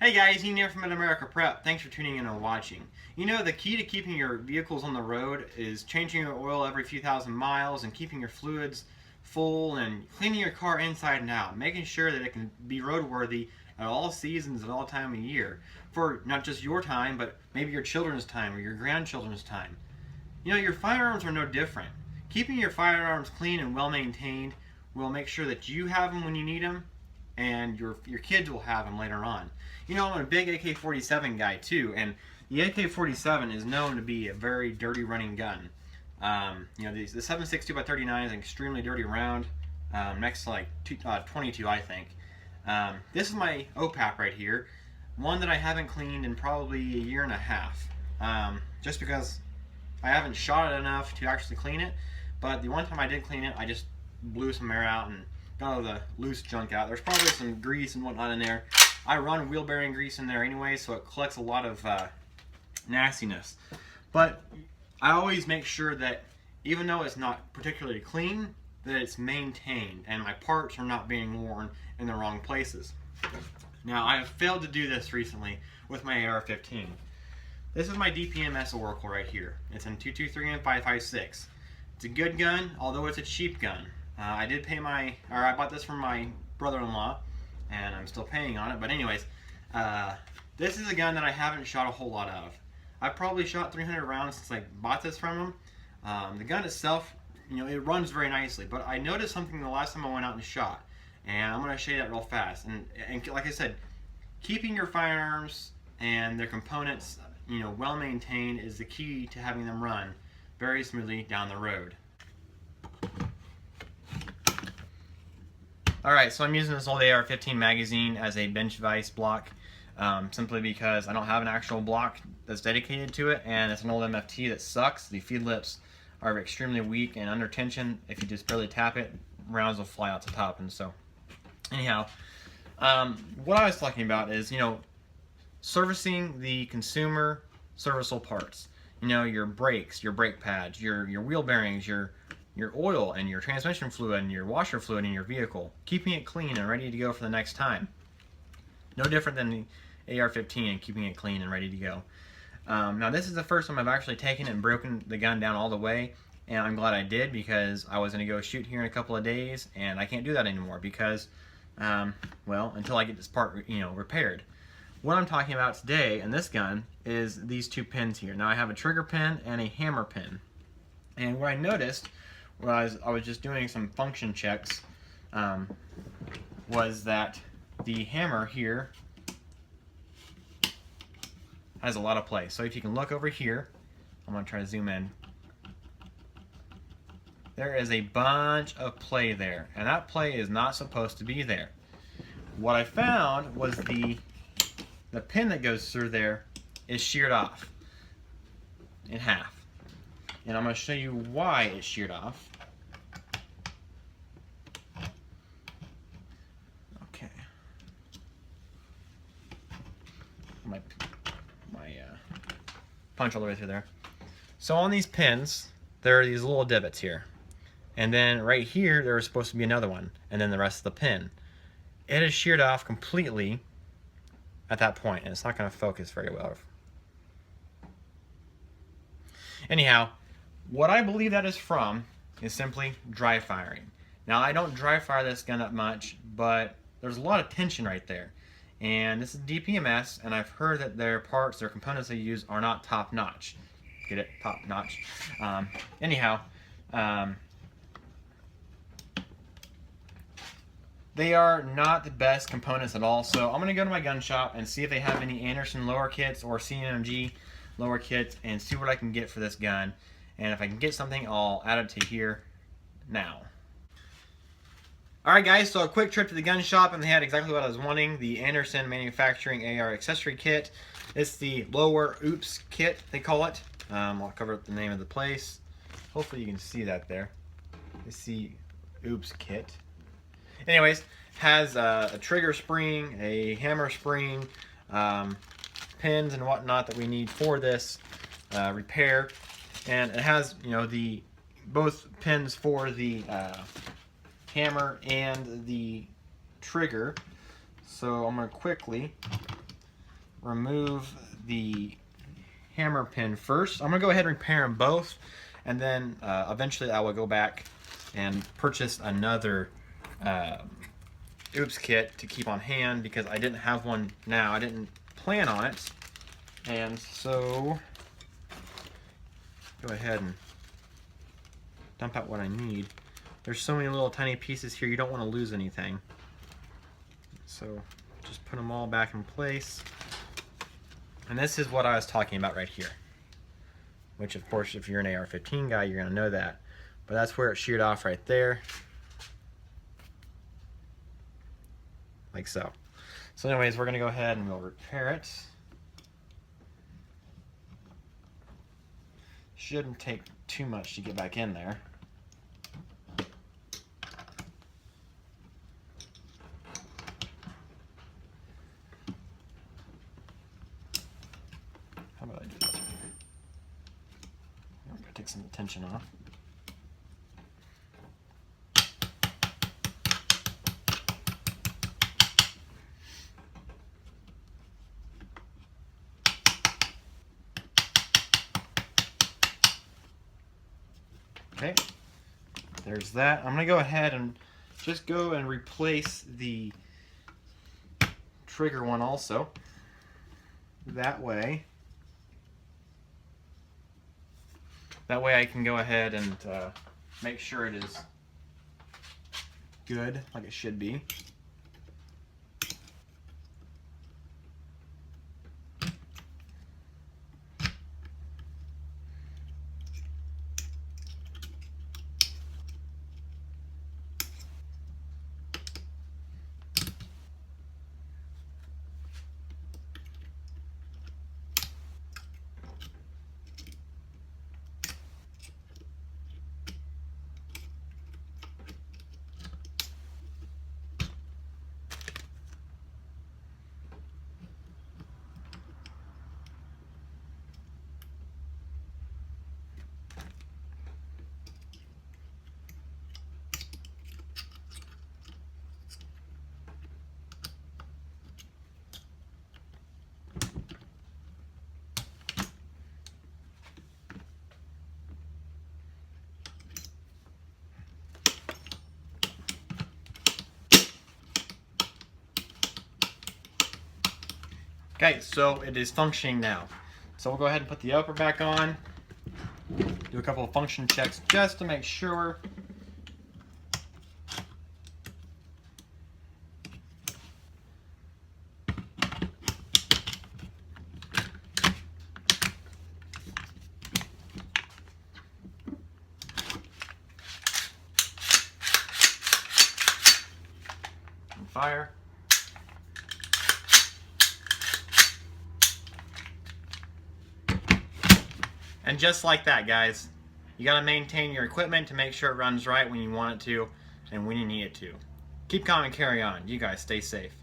Hey guys, Ian here from Mid-America Prep. Thanks for tuning in and watching. You know, the key to keeping your vehicles on the road is changing your oil every few thousand miles and keeping your fluids full and cleaning your car inside and out, making sure that it can be roadworthy at all seasons and all time of year for not just your time, but maybe your children's time or your grandchildren's time. You know, your firearms are no different. Keeping your firearms clean and well maintained will make sure that you have them when you need them and your kids will have them later on. You know, I'm a big AK-47 guy too, and the AK-47 is known to be a very dirty running gun. You know, the 7.62 by 39 is an extremely dirty round, next to like 22, I think. This is my OPAP right here, one that I haven't cleaned in probably a year and a half, just because I haven't shot it enough to actually clean it. But the one time I did clean it, I just blew some air out and got all the loose junk out. There's probably some grease and whatnot in there. I run wheel bearing grease in there anyway, so it collects a lot of nastiness. But I always make sure that even though it's not particularly clean, that it's maintained and my parts are not being worn in the wrong places. Now, I have failed to do this recently with my AR-15. This is my DPMS Oracle right here. It's in 223 and 5.56. It's a good gun, although it's a cheap gun. I bought this from my brother-in-law, and I'm still paying on it. But anyways, this is a gun that I haven't shot a whole lot of. I've probably shot 300 rounds since I bought this from him. The gun itself, you know, it runs very nicely. But I noticed something the last time I went out and shot, and I'm going to show you that real fast. And like I said, keeping your firearms and their components, you know, well maintained is the key to having them run very smoothly down the road. Alright, so I'm using this old AR-15 magazine as a bench vise block, simply because I don't have an actual block that's dedicated to it, and it's an old MFT that sucks. The feed lips are extremely weak and under tension. If you just barely tap it, rounds will fly out the top. And so, anyhow, what I was talking about is, you know, servicing the consumer serviceable parts. You know, your brakes, your brake pads, your wheel bearings, your oil and your transmission fluid and your washer fluid in your vehicle, keeping it clean and ready to go for the next time. No different than the AR-15 and keeping it clean and ready to go. Now this is the first time I've actually taken it and broken the gun down all the way, and I'm glad I did, because I was going to go shoot here in a couple of days and I can't do that anymore because, well, until I get this part, you know, repaired. What I'm talking about today in this gun is these two pins here. Now I have a trigger pin and a hammer pin, and what I noticed was I was just doing some function checks, was that the hammer here has a lot of play. So if you can look over here, I'm going to try to zoom in. There is a bunch of play there, and that play is not supposed to be there. What I found was the pin that goes through there is sheared off in half. And I'm going to show you why it's sheared off. Okay. My punch all the way through there. So on these pins, there are these little divots here. And then right here, there is supposed to be another one. And then the rest of the pin. It is sheared off completely at that point, and it's not going to focus very well. Anyhow, what I believe that is from is simply dry firing. Now, I don't dry fire this gun up much, but there's a lot of tension right there. And this is DPMS, and I've heard that their parts, their components they use are not top notch. Get it? Top notch. Anyhow, they are not the best components at all, so I'm going to go to my gun shop and see if they have any Anderson lower kits or CMG lower kits and see what I can get for this gun. And if I can get something, I'll add it to here now. Alright guys, so a quick trip to the gun shop, and they had exactly what I was wanting, the Anderson Manufacturing AR accessory kit. It's the lower oops kit, they call it. I'll cover up the name of the place. Hopefully you can see that there. It's the oops kit. Anyways, has a trigger spring, a hammer spring, pins and whatnot that we need for this repair, and it has, you know, both pins for the hammer and the trigger. So I'm going to quickly remove the hammer pin first. I'm going to go ahead and repair them both, and then eventually I will go back and purchase another oops kit to keep on hand, because I didn't have one now. I didn't plan on it, and so go ahead and dump out what I need. There's so many little tiny pieces here, you don't want to lose anything. So just put them all back in place. And this is what I was talking about right here, which of course if you're an AR-15 guy, you're going to know that. But that's where it sheared off right there, like so. So anyways, we're going to go ahead and we'll repair it. Shouldn't take too much to get back in there. How about I do this right here? I'm going to take some of the tension off. Okay, there's that. I'm going to go ahead and just go and replace the trigger one also. That way I can go ahead and make sure it is good, like it should be. Okay, so it is functioning now. So we'll go ahead and put the upper back on, do a couple of function checks just to make sure. And fire. And just like that, guys, you got to maintain your equipment to make sure it runs right when you want it to and when you need it to. Keep calm and carry on. You guys stay safe.